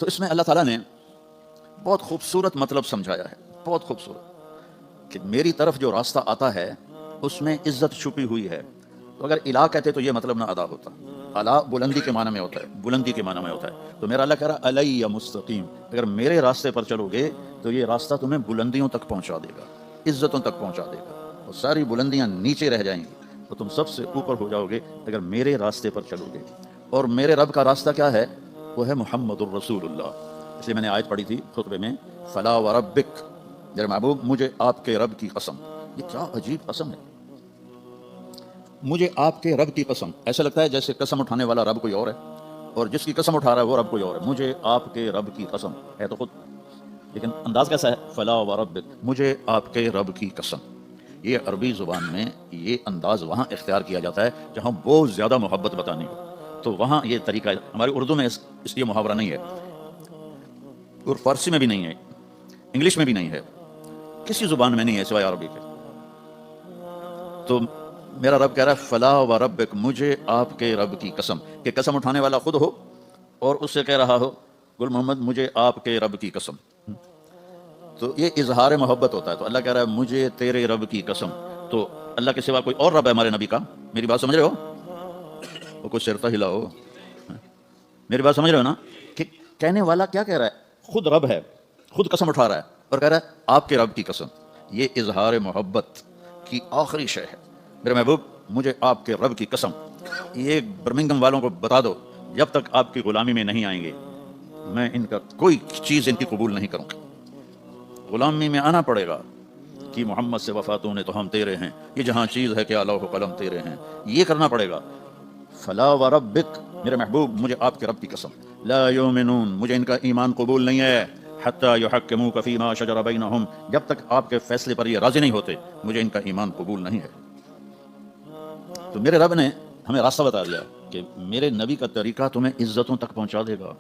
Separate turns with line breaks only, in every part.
تو اس میں اللہ تعالیٰ نے بہت خوبصورت مطلب سمجھایا ہے، بہت خوبصورت، کہ میری طرف جو راستہ آتا ہے اس میں عزت چھپی ہوئی ہے۔ تو اگر الہ کہتے تو یہ مطلب نہ ادا ہوتا۔ الہ بلندی کے معنی میں ہوتا ہے، بلندی کے معنی میں ہوتا ہے۔ تو میرا اللہ کہہ رہا علیہ مستقیم، اگر میرے راستے پر چلو گے تو یہ راستہ تمہیں بلندیوں تک پہنچا دے گا، عزتوں تک پہنچا دے گا، اور ساری بلندیاں نیچے رہ جائیں گی تو تم سب سے اوپر ہو جاؤ گے اگر میرے راستے پر چلو گے۔ اور میرے رب کا راستہ کیا ہے؟ وہ ہے محمد الرسول اللہ۔ اس لیے میں نے آیت پڑھی تھی خطبے میں، فلا وربک، میرے محبوب مجھے آپ کے رب کی قسم۔ یہ کیا عجیب قسم ہے، مجھے آپ کے رب کی قسم۔ ایسا لگتا ہے جیسے قسم اٹھانے والا رب کوئی اور ہے، اور جس کی قسم اٹھا رہا ہے وہ رب کوئی اور ہے۔ مجھے آپ کے رب کی قسم ہے تو خود، لیکن انداز کیسا ہے؟ فلا وربک، مجھے آپ کے رب کی قسم۔ یہ عربی زبان میں یہ انداز وہاں اختیار کیا جاتا ہے جہاں بہت زیادہ محبت بتانی ہو، تو وہاں یہ طریقہ ہے۔ ہماری اردو میں اس لیے محاورہ نہیں ہے، اور فارسی میں بھی نہیں ہے، انگلش میں بھی نہیں ہے، کسی زبان میں نہیں ہے سوائے عربی کے۔ تو میرا رب کہہ رہا ہے فلا وربک، مجھے آپ کے رب کی قسم، کہ قسم اٹھانے والا خود ہو اور اس سے کہہ رہا ہو گل محمد مجھے آپ کے رب کی قسم، تو یہ اظہار محبت ہوتا ہے۔ تو اللہ کہہ رہا ہے مجھے تیرے رب کی قسم۔ تو اللہ کے سوا کوئی اور رب ہے ہمارے نبی کا؟ میری بات سمجھ رہے ہو؟ وہ کوئی سرتا ہلا ہو، میری بات سمجھ رہے ہو نا؟ کہ کہنے والا کیا کہہ رہا ہے؟ خود رب ہے، خود قسم اٹھا رہا ہے اور کہہ رہا ہے آپ کے رب کی قسم۔ یہ اظہار محبت کی آخری شے ہے۔ میرے محبوب مجھے آپ کے رب کی قسم، یہ برمنگم والوں کو بتا دو جب تک آپ کی غلامی میں نہیں آئیں گے میں ان کا کوئی چیز ان کی قبول نہیں کروں گا۔ غلامی میں آنا پڑے گا کہ محمد سے وفاتوں نے تو ہم تیرے ہیں، یہ جہاں چیز ہے کہ لوح و قلم تیرے ہیں، یہ کرنا پڑے گا۔ فلا وربک، میرے محبوب مجھے آپ کے رب کی قسم، لا یؤمنون، مجھے ان کا ایمان قبول نہیں ہے، حتی یحکموک فیما شجر بینہم، جب تک آپ کے فیصلے پر یہ راضی نہیں ہوتے مجھے ان کا ایمان قبول نہیں ہے۔ تو میرے رب نے ہمیں راستہ بتا دیا کہ میرے نبی کا طریقہ تمہیں عزتوں تک پہنچا دے گا،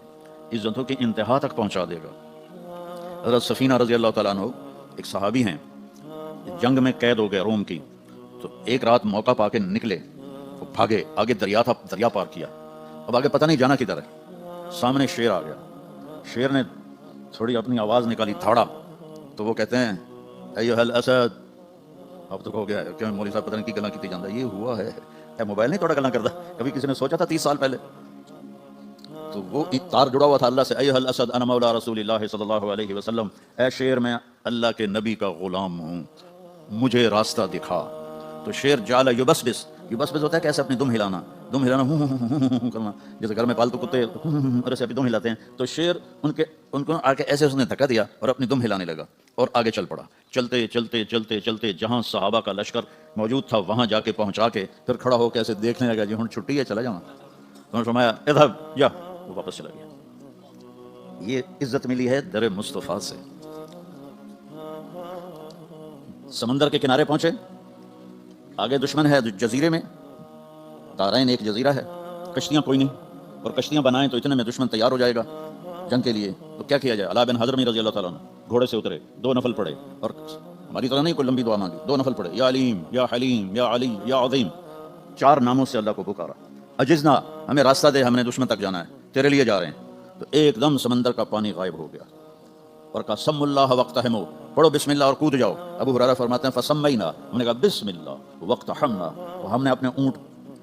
عزتوں کی انتہا تک پہنچا دے گا۔ حضرت سفینہ رضی اللہ تعالیٰ عنہ ایک صحابی ہیں، جنگ میں قید ہو گئے روم کی، تو ایک رات موقع پا کے نکلے، وہ بھاگے، آگے دریا تھا، دریا پار کیا، اب آگے پتہ نہیں جانا کدھر ہے۔ سامنے شیر آ گیا، شیر نے تھوڑی اپنی آواز نکالی، تھاڑا، تو وہ کہتے ہیں ایھا الاسد، اب تو ہو گیا ہے، کیوں مولوی صاحب پتہ نہیں کی گلاں کیتی جاندا، یہ ہوا ہے موبائل نہیں توڑا گلاں کردا، کبھی کسی نے سوچا تھا 30 سال پہلے؟ تو وہ تار جڑا ہوا تھا اللہ سے، ایھا الاسد انا مولا رسول اللہ صلی اللہ علیہ وسلم، اے شیر میں اللہ کے نبی کا غلام ہوں، مجھے راستہ دکھا۔ تو شیر جعل یبسبس، یبسبس ہوتا ہے کیسے اپنی دم ہلانا، دم ہلانا کرنا، جیسے گھر میں پالتو کتے ایسے اپنی دم ہلاتے ہیں، تو شیر ان کو آ کے ایسے اس نے دھکا دیا اور اپنی دم ہلانے لگا اور آگے چل پڑا۔ چلتے چلتے چلتے چلتے جہاں صحابہ کا لشکر موجود تھا وہاں جا کے پہنچا کے پھر کھڑا ہو کے ایسے دیکھنے لگا، جی ہن چھٹی ہے چلا جانا۔ انہوں نے فرمایا اذهب جا، وہ واپس چلا گیا۔ یہ عزت ملی ہے در مصطفیٰ سے۔ سمندر کے کنارے پہنچے، آگے دشمن ہے جزیرے میں، دارین ایک جزیرہ ہے، کشتیاں کوئی نہیں، اور کشتیاں بنائیں تو اتنے میں دشمن تیار ہو جائے گا جنگ کے لیے، تو کیا کیا جائے؟ علا بن حضرمی رضی اللہ تعالیٰ عنہ گھوڑے سے اترے، 2 نفل پڑھے، اور ہماری طرح نہیں کوئی لمبی دعا مانگی، 2 نفل پڑھے، یا علیم یا حلیم یا علی یا عظیم، 4 ناموں سے اللہ کو پکارا۔ اجزنا، ہمیں راستہ دے، ہم نے دشمن تک جانا ہے، تیرے لیے جا رہے ہیں۔ تو ایک دم سمندر کا پانی غائب ہو گیا، اور کہا سم اللہ وقتہموا، پڑھو بسم اللہ اور کود جاؤ۔ ابو ہریرہ فرماتے ہیں فسمینا، ہم نے کہا بسم اللہ وقتحمنا، اور ہم نے اپنے اونٹ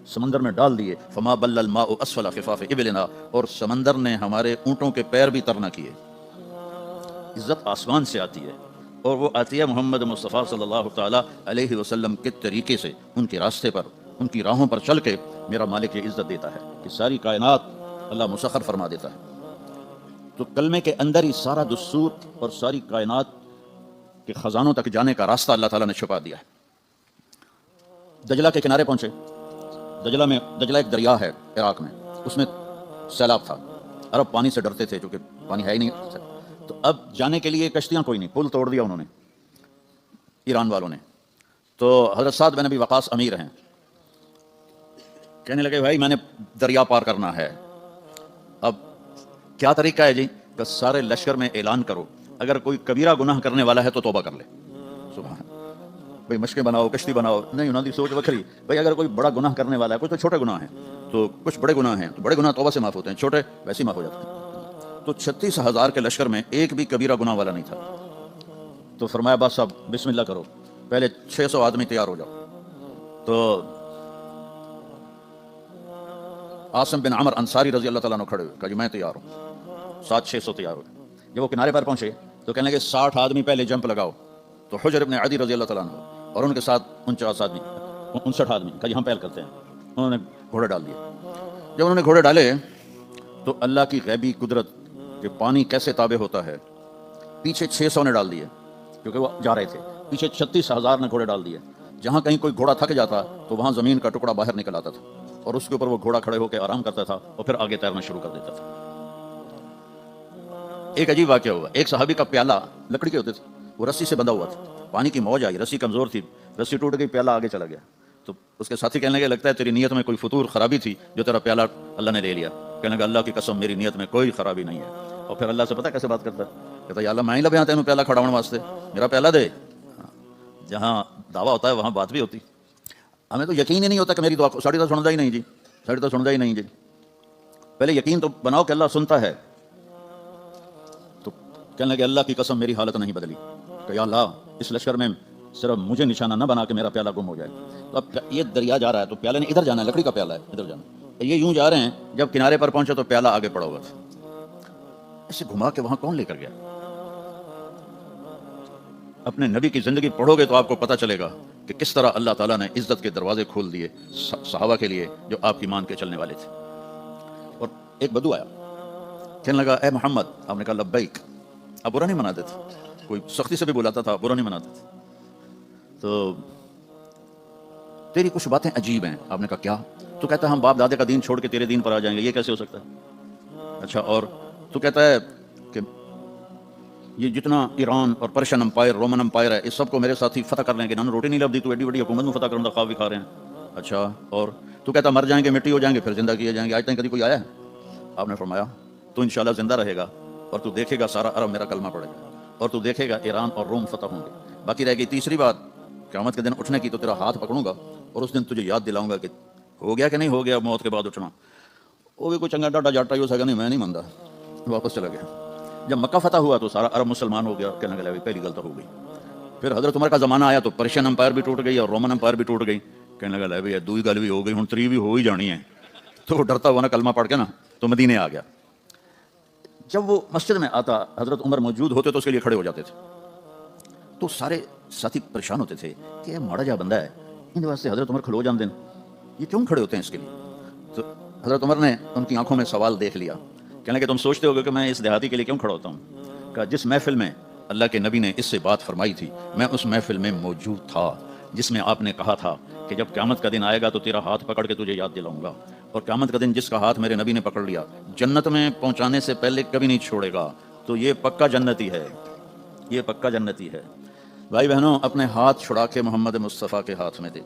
سمندر میں ڈال دیے، فما بل الماء اسفل خفاف ابلنا، اور سمندر نے ہمارے اونٹوں کے پیر بھی تر نہ کیے۔ عزت آسمان سے آتی ہے، اور وہ آتی ہے محمد مصطفیٰ صلی اللہ تعالیٰ علیہ وسلم کے طریقے سے، ان کے راستے پر، ان کی راہوں پر چل کے میرا مالک یہ عزت دیتا ہے کہ ساری کائنات اللہ مسخر فرما دیتا ہے۔ تو کلمے کے اندر ہی سارا دستور اور ساری کائنات کے خزانوں تک جانے کا راستہ اللہ تعالیٰ نے چھپا دیا ہے۔ دجلہ کے کنارے پہنچے، دجلہ ایک دریا ہے عراق میں، اس میں سیلاب تھا، عرب پانی سے ڈرتے تھے چونکہ پانی ہے ہی نہیں، تو اب جانے کے لیے کشتیاں کوئی نہیں، پل توڑ دیا انہوں نے ایران والوں نے۔ تو حضرت سعد بن ابی وقاص امیر ہیں، کہنے لگے بھائی میں نے دریا پار کرنا ہے، اب کیا طریقہ ہے؟ جی کہ سارے لشکر میں اعلان کرو اگر کوئی کبیرہ گناہ کرنے والا ہے تو توبہ کر لے۔ سبحان، بھائی مشقیں بناؤ، کشتی بناؤ، نہیں انہوں نے سوچ وکھری، بھائی اگر کوئی بڑا گناہ کرنے والا ہے، کچھ تو چھوٹے گناہ ہیں، تو کچھ بڑے گناہ ہیں تو بڑے گناہ توبہ سے معاف ہوتے ہیں، چھوٹے ویسے ہی معاف ہو جاتے ہیں۔ تو 36,000 کے لشکر میں ایک بھی کبیرہ گناہ والا نہیں تھا. تو فرمایا بس صاحب بسم اللہ کرو، پہلے 600 آدمی تیار ہو جاؤ. تو عاصم بن عمر انصاری رضی اللہ تعالیٰ عنہ کھڑے ہوئے، کہا جی میں تیار ہوں. 700-600 تیار ہوئے. جب وہ کنارے پر پہنچے تو کہنے لگے 60 آدمی پہلے جمپ لگاؤ. تو حجر ابن عدی رضی اللہ تعالیٰ عنہ اور ان کے ساتھ 59 آدمی 59 آدمی کہا جی ہم پہل کرتے ہیں. انہوں نے گھوڑے ڈال دیے. جب انہوں نے گھوڑے ڈالے تو اللہ کی غیبی قدرت کہ پانی کیسے تابع ہوتا ہے، پیچھے 600 نے ڈال دیے کیونکہ وہ جا رہے تھے، پیچھے 36,000 نے گھوڑے ڈال دیے. جہاں کہیں کوئی گھوڑا تھک جاتا تو وہاں زمین کا ٹکڑا باہر نکل آتا تھا اور اس کے اوپر وہ گھوڑا کھڑے ہو کے آرام کرتا تھا اور پھر آگے تیرنا شروع کر دیتا تھا. ایک عجیب واقعہ ہوا. ایک صحابی کا پیالہ لکڑی کے ہوتے تھے، وہ رسی سے بندھا ہوا تھا. پانی کی موج آئی، رسی کمزور تھی، رسی ٹوٹ گئی، پیالہ آگے چلا گیا. تو اس کے ساتھی کہنے لگے لگتا ہے تیری نیت میں کوئی فطور خرابی تھی جو تیرا پیالہ اللہ نے لے لیا. کہنے لگا اللہ کی قسم میری نیت میں کوئی خرابی نہیں ہے. اور پھر اللہ سے پتہ کیسے بات کرتا ہے، کہتا یا اللہ میں ہی لبیا تینوں پیالہ کھڑاؤن واسطے، میرا پیالہ دے. جہاں دعویٰ ہوتا ہے وہاں بات بھی ہوتی. ہمیں تو یقین ہی نہیں ہوتا کہ میری دعا ساڑی تو سنتا ہی نہیں جی، ساڑی تو سنتا ہی نہیں جی. پہلے یقین تو بناؤ کہ اللہ سنتا ہے. تو کہنے لگے اللہ کی قسم میری حالت نہیں بدلی کہ یا اللہ اس لشکر میں صرف مجھے نشانہ نہ بنا کہ میرا پیالہ گم ہو جائے. تو اب یہ دریا جا رہا ہے تو پیالے نے ادھر جانا ہے، لکڑی کا پیالہ ہے ادھر جانا. یہ یوں جا رہے ہیں، جب کنارے پر پہنچے تو پیالہ آگے پڑا ہوا تھا. اسے گھما کے وہاں کون لے کر گیا؟ اپنے نبی کی زندگی پڑھو گے تو آپ کو پتہ چلے گا کہ کس طرح اللہ تعالیٰ نے عزت کے دروازے کھول دیے صحابہ کے لیے جو آپ کی مان کے چلنے والے تھے. اور ایک بدو آیا، کہنے لگا اے محمد. آپ نے کہا لبیک. آپ برا نہیں مناتے تھے، کوئی سختی سے بھی بلاتا تھا، برا نہیں مناتے تھے. تو تیری کچھ باتیں عجیب ہیں. آپ نے کہا کیا؟ تو کہتا ہے ہم باپ دادے کا دین چھوڑ کے تیرے دین پر آ جائیں گے، یہ کیسے ہو سکتا ہے؟ اچھا اور تو کہتا ہے کہ یہ جتنا ایران اور پرشین امپائر، رومن امپائر ہے، اس سب کو میرے ساتھی فتح کر لیں گے. انہوں نے روٹی نہیں لب دی، تو ایڈی بڑی حکومت میں فتح کرنے کا خواب بھی کھا رہے ہیں. اچھا اور تو کہتا مر جائیں گے، مٹی ہو جائیں گے، پھر زندہ کیے جائیں گے. آج تک کبھی کوئی آیا ہے؟ آپ نے فرمایا تو انشاءاللہ زندہ رہے گا اور تو دیکھے گا سارا عرب میرا کلمہ پڑے گا اور تو دیکھے گا ایران اور روم فتح ہوں گے. باقی رہ گئی تیسری بات، قیامت کے دن اٹھنے کی، تو تیرا ہاتھ پکڑوں گا اور اس دن تجھے یاد دلاؤں گا کہ ہو گیا کہ نہیں ہو گیا موت کے بعد اٹھنا. وہ بھی کوئی چنگا ڈاٹا جاٹا ہی ہو سکا، نہیں میں نہیں مانتا. واپس چلا گیا. جب مکہ فتح ہوا تو سارا عرب مسلمان ہو گیا. کہنے لگا پہلی غلط ہو گئی. پھر حضرت عمر کا زمانہ آیا تو پرشین امپائر بھی ٹوٹ گئی اور رومن امپائر بھی ٹوٹ گئی. کہنے لگا بھائی دوئی گل بھی ہو گئی، ہوں تری بھی ہو ہی جانی ہے. تو وہ ڈرتا ہوا نا کلمہ پڑھ کے نا تو مدینے آ گیا. جب وہ مسجد میں آتا حضرت عمر موجود ہوتے تو اس کے لیے کھڑے ہو جاتے تھے. تو سارے ساتھی پریشان ہوتے تھے کہ یہ ماڑا جا بندہ ہے، ان واسطے حضرت عمر کھلو جان دین، یہ کیوں کھڑے ہوتے ہیں اس کے لیے؟ تو حضرت عمر نے ان کی آنکھوں میں سوال دیکھ لیا. کہنے کہ تم سوچتے ہوگے کہ میں اس دیہاتی کے لیے کیوں کھڑا ہوتا ہوں؟ کہ جس محفل میں اللہ کے نبی نے اس سے بات فرمائی تھی میں اس محفل میں موجود تھا، جس میں آپ نے کہا تھا کہ جب قیامت کا دن آئے گا تو تیرا ہاتھ پکڑ کے تجھے یاد دلاؤں گا، اور قیامت کا دن جس کا ہاتھ میرے نبی نے پکڑ لیا جنت میں پہنچانے سے پہلے کبھی نہیں چھوڑے گا. تو یہ پکا جنتی ہے، یہ پکا جنتی ہے. بھائی بہنوں، اپنے ہاتھ چھڑا کے محمد مصطفیٰ کے ہاتھ میں دے.